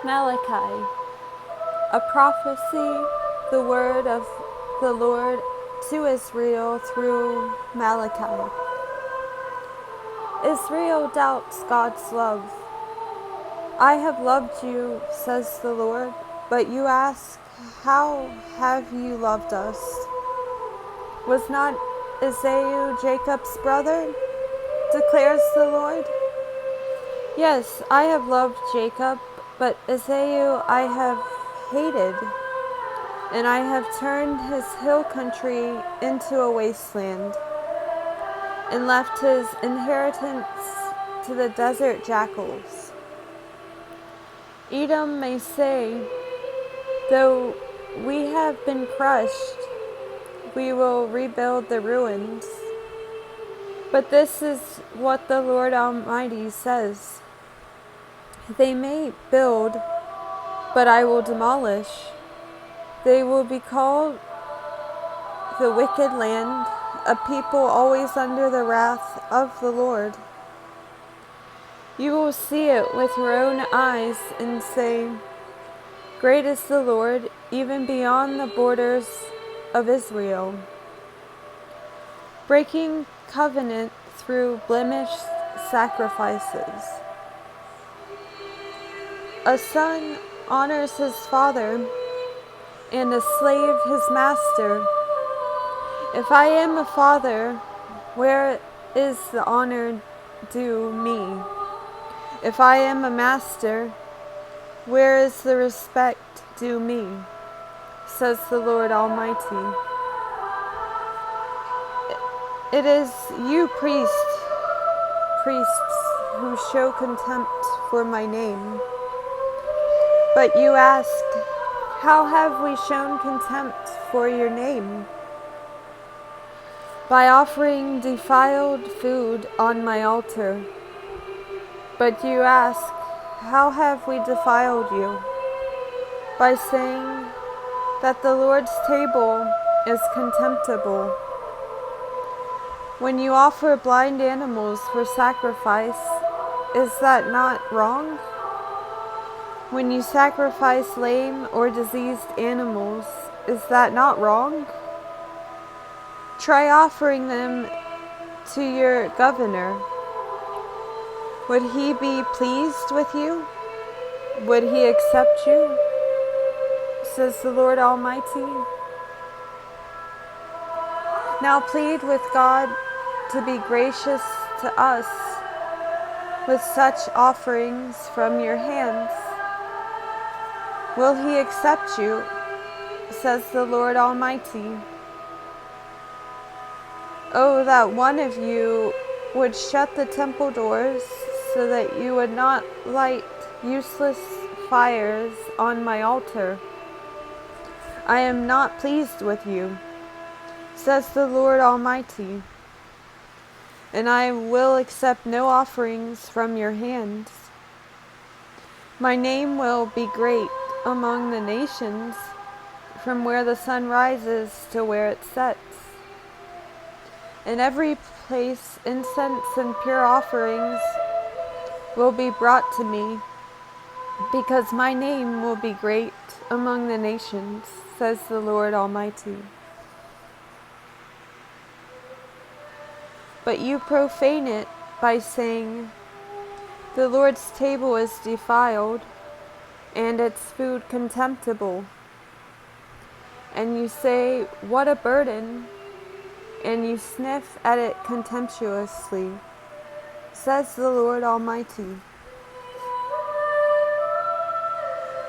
Malachi, a prophecy, the word of the Lord to Israel through Malachi. Israel doubts God's love. I have loved you, says the Lord, but you ask, how have you loved us? Was not Esau Jacob's brother? Declares the Lord. Yes, I have loved Jacob, but Esau I have hated, and I have turned his hill country into a wasteland, and left his inheritance to the desert jackals. Edom may say, though we have been crushed, we will rebuild the ruins. But this is what the Lord Almighty says. They may build, but I will demolish. They will be called the wicked land, a people always under the wrath of the Lord. You will see it with your own eyes and say, great is the Lord, even beyond the borders of Israel. Breaking covenant through blemished sacrifices. A son honors his father, and a slave his master. If I am a father, where is the honor due me? If I am a master, where is the respect due me? Says the Lord Almighty. It is you priests, who show contempt for my name. But you ask, how have we shown contempt for your name? By offering defiled food on my altar. But you ask, how have we defiled you? By saying that the Lord's table is contemptible. When you offer blind animals for sacrifice, is that not wrong? When you sacrifice lame or diseased animals, is that not wrong? Try offering them to your governor. Would he be pleased with you? Would he accept you? Says the Lord Almighty. Now plead with God to be gracious to us with such offerings from your hands. Will he accept you? Says the Lord Almighty. Oh, that one of you would shut the temple doors so that you would not light useless fires on my altar. I am not pleased with you, says the Lord Almighty, and I will accept no offerings from your hands. My name will be great among the nations, from where the sun rises to where it sets. In every place incense and pure offerings will be brought to me, because my name will be great among the nations, says the Lord Almighty. But you profane it by saying, the Lord's table is defiled, and its food contemptible. And you say, what a burden, and you sniff at it contemptuously, says the Lord Almighty.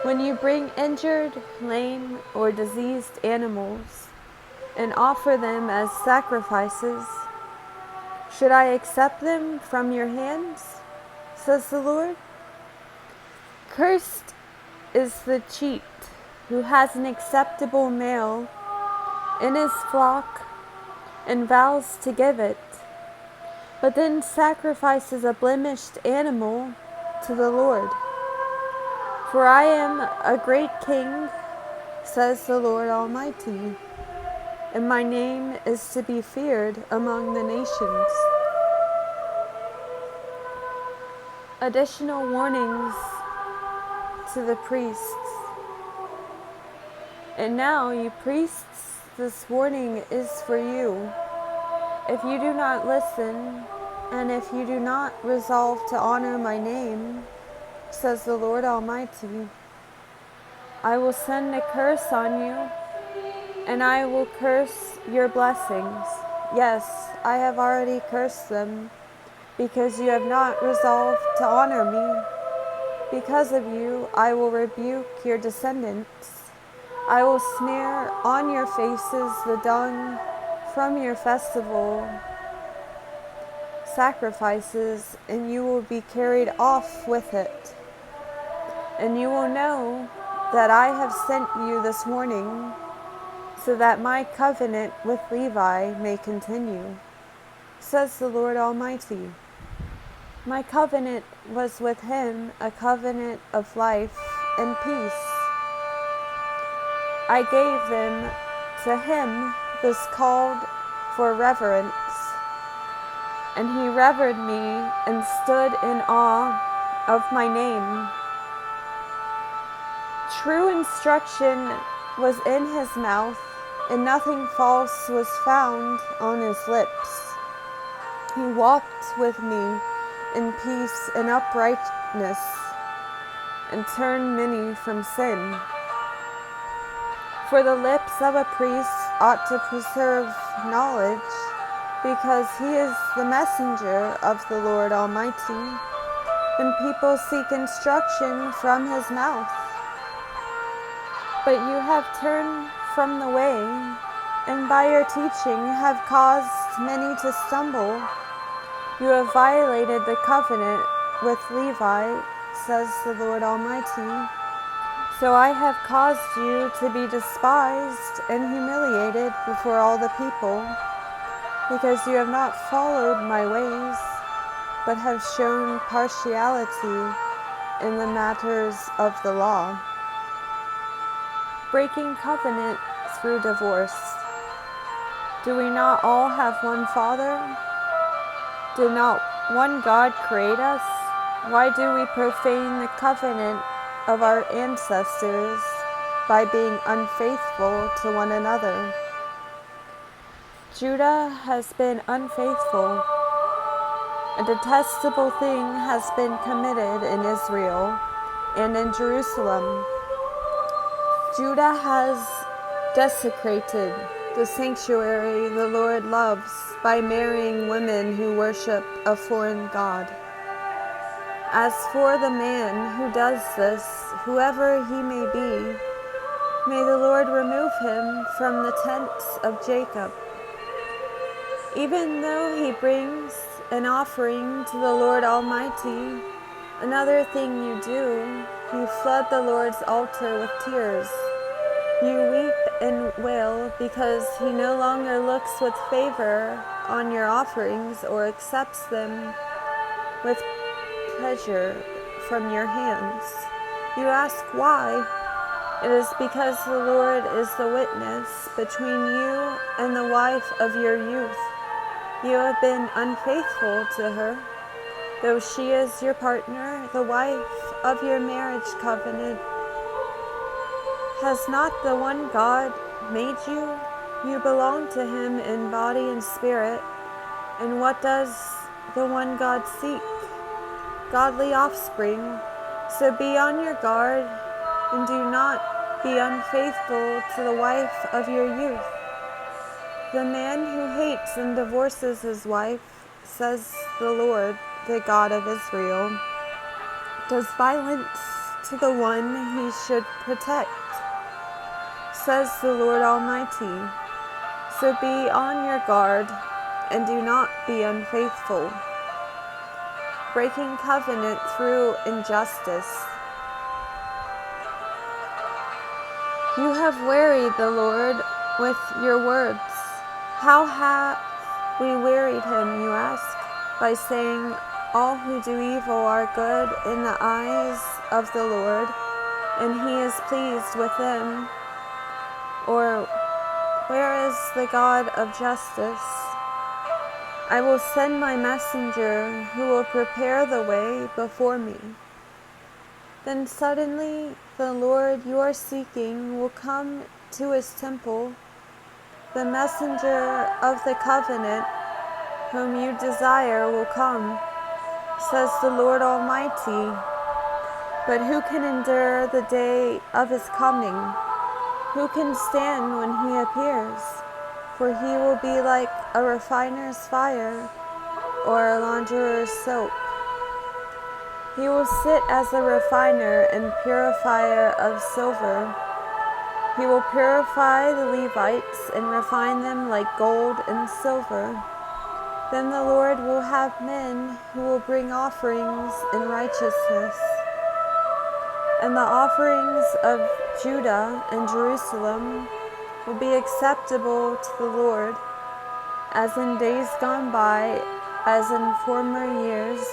When you bring injured, lame, or diseased animals, and offer them as sacrifices, should I accept them from your hands? Says the Lord. Cursed is the cheat who has an acceptable male in his flock and vows to give it, but then sacrifices a blemished animal to the Lord. For I am a great king, says the Lord Almighty, and my name is to be feared among the nations. Additional warnings to the priests. And now, you priests, this warning is for you. If you do not listen, and if you do not resolve to honor my name, says the Lord Almighty, I will send a curse on you, and I will curse your blessings. Yes, I have already cursed them, because you have not resolved to honor me. Because of you, I will rebuke your descendants. I will smear on your faces the dung from your festival sacrifices, and you will be carried off with it. And you will know that I have sent you this morning, so that my covenant with Levi may continue, says the Lord Almighty. My covenant was with him a covenant of life and peace. I gave them to him this called for reverence, and he revered me and stood in awe of my name. True instruction was in his mouth, and nothing false was found on his lips. He walked with me in peace and uprightness, and turned many from sin. For the lips of a priest ought to preserve knowledge, because he is the messenger of the Lord Almighty, and people seek instruction from his mouth. But you have turned from the way, and by your teaching have caused many to stumble. You have violated the covenant with Levi, says the Lord Almighty. So I have caused you to be despised and humiliated before all the people, because you have not followed my ways, but have shown partiality in the matters of the law, breaking covenant through divorce. Do we not all have one Father? Did not one God create us? Why do we profane the covenant of our ancestors by being unfaithful to one another? Judah has been unfaithful. A detestable thing has been committed in Israel and in Jerusalem. Judah has desecrated the sanctuary the Lord loves by marrying women who worship a foreign god. As for the man who does this, whoever he may be, may the Lord remove him from the tents of Jacob. Even though he brings an offering to the Lord Almighty, another thing you do, you flood the Lord's altar with tears. You weep and wail because he no longer looks with favor on your offerings or accepts them with pleasure from your hands. You ask why? It is because the Lord is the witness between you and the wife of your youth. You have been unfaithful to her, though she is your partner, the wife of your marriage covenant. Has not the one God made you? You belong to him in body and spirit. And what does the one God seek? Godly offspring. So be on your guard, and do not be unfaithful to the wife of your youth. The man who hates and divorces his wife, says the Lord, the God of Israel, does violence to the one he should protect, says the Lord Almighty. So be on your guard, and do not be unfaithful, breaking covenant through injustice. You have wearied the Lord with your words. How have we wearied him, you ask, by saying, all who do evil are good in the eyes of the Lord, and he is pleased with them. Or, where is the God of justice? I will send my messenger who will prepare the way before me. Then suddenly the Lord you are seeking will come to his temple. The messenger of the covenant whom you desire will come, says the Lord Almighty. But who can endure the day of his coming? Who can stand when he appears? For he will be like a refiner's fire or a launderer's soap. He will sit as a refiner and purifier of silver. He will purify the Levites and refine them like gold and silver. Then the Lord will have men who will bring offerings in righteousness. And the offerings of Judah and Jerusalem will be acceptable to the Lord, as in days gone by, as in former years.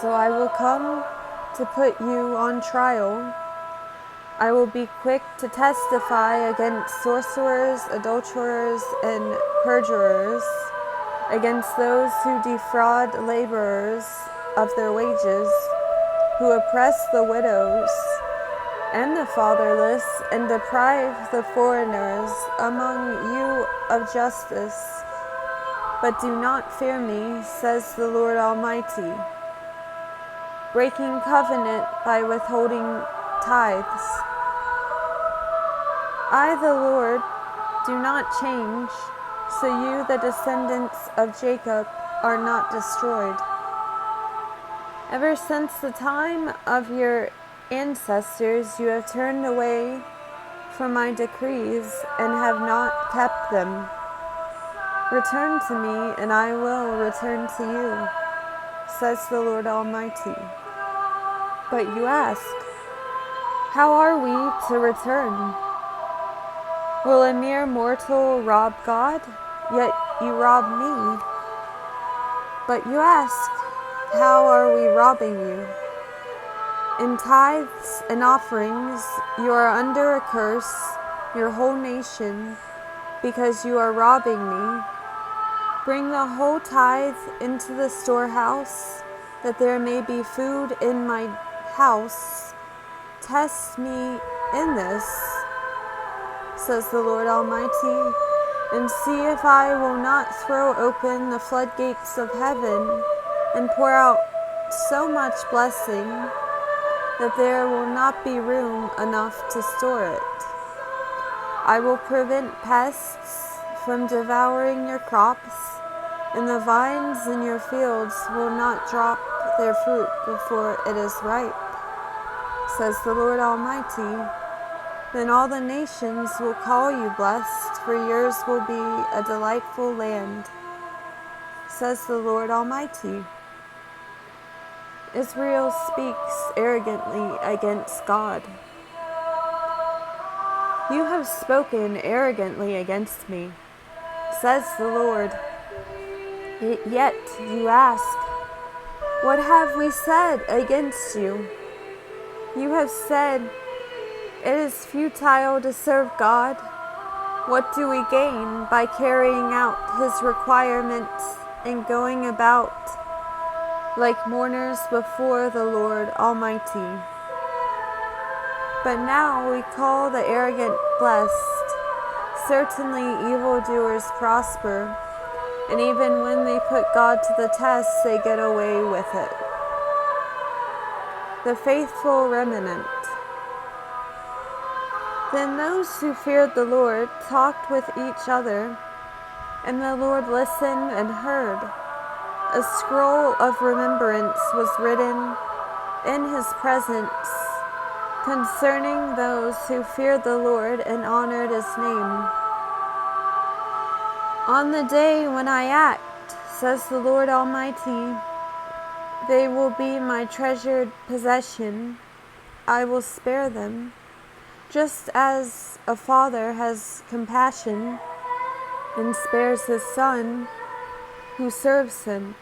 So I will come to put you on trial. I will be quick to testify against sorcerers, adulterers, and perjurers, against those who defraud laborers of their wages, who oppress the widows and the fatherless, and deprive the foreigners among you of justice. But do not fear me, says the Lord Almighty, breaking covenant by withholding tithes. I, the Lord, do not change, so you, the descendants of Jacob, are not destroyed. Ever since the time of your ancestors, you have turned away from my decrees and have not kept them. Return to me, and I will return to you, says the Lord Almighty. But you ask, how are we to return? Will a mere mortal rob God? Yet you rob me. But you ask, how are we robbing you? In tithes and offerings you are under a curse, your whole nation, because you are robbing me. Bring the whole tithe into the storehouse, that there may be food in my house. Test me in this, says the Lord Almighty, and see if I will not throw open the floodgates of heaven and pour out so much blessing that there will not be room enough to store it. I will prevent pests from devouring your crops, and the vines in your fields will not drop their fruit before it is ripe, says the Lord Almighty. Then all the nations will call you blessed, for yours will be a delightful land, says the Lord Almighty. Israel speaks arrogantly against God. You have spoken arrogantly against me, says the Lord. Yet you ask, what have we said against you? You have said, it is futile to serve God. What do we gain by carrying out his requirements and going about like mourners before the Lord Almighty? But now we call the arrogant blessed. Certainly evildoers prosper, and even when they put God to the test, they get away with it. The faithful remnant. Then those who feared the Lord talked with each other, and the Lord listened and heard. A scroll of remembrance was written in his presence concerning those who feared the Lord and honored his name. On the day when I act, says the Lord Almighty, they will be my treasured possession. I will spare them, just as a father has compassion and spares his son who serves him.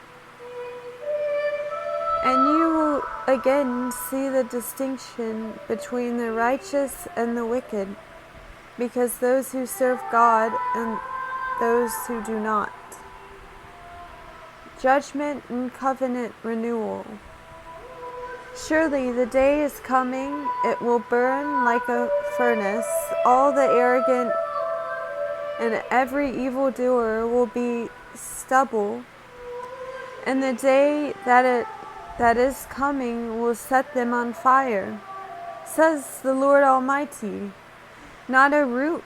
And you will again see the distinction between the righteous and the wicked, because those who serve God and those who do not. Judgment and covenant renewal. Surely the day is coming, it will burn like a furnace. All the arrogant and every evildoer will be stubble, and the day that is coming will set them on fire, says the Lord Almighty. Not a root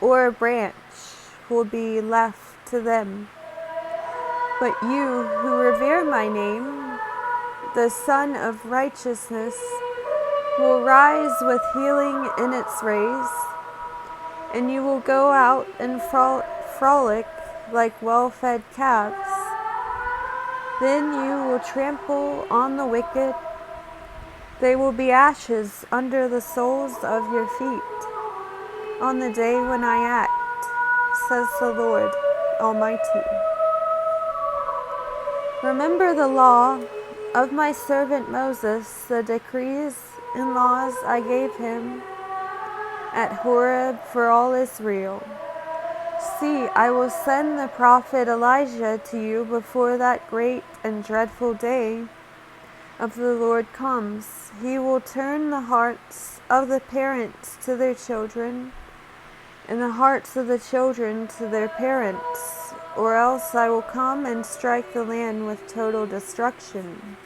or a branch will be left to them. But you who revere my name, the Son of Righteousness, will rise with healing in its rays, and you will go out and frolic like well-fed calves. Then you will trample on the wicked. They will be ashes under the soles of your feet on the day when I act, says the Lord Almighty. Remember the law of my servant Moses, the decrees and laws I gave him at Horeb for all Israel. See, I will send the prophet Elijah to you before that great and dreadful day of the Lord comes. He will turn the hearts of the parents to their children, and the hearts of the children to their parents, or else I will come and strike the land with total destruction.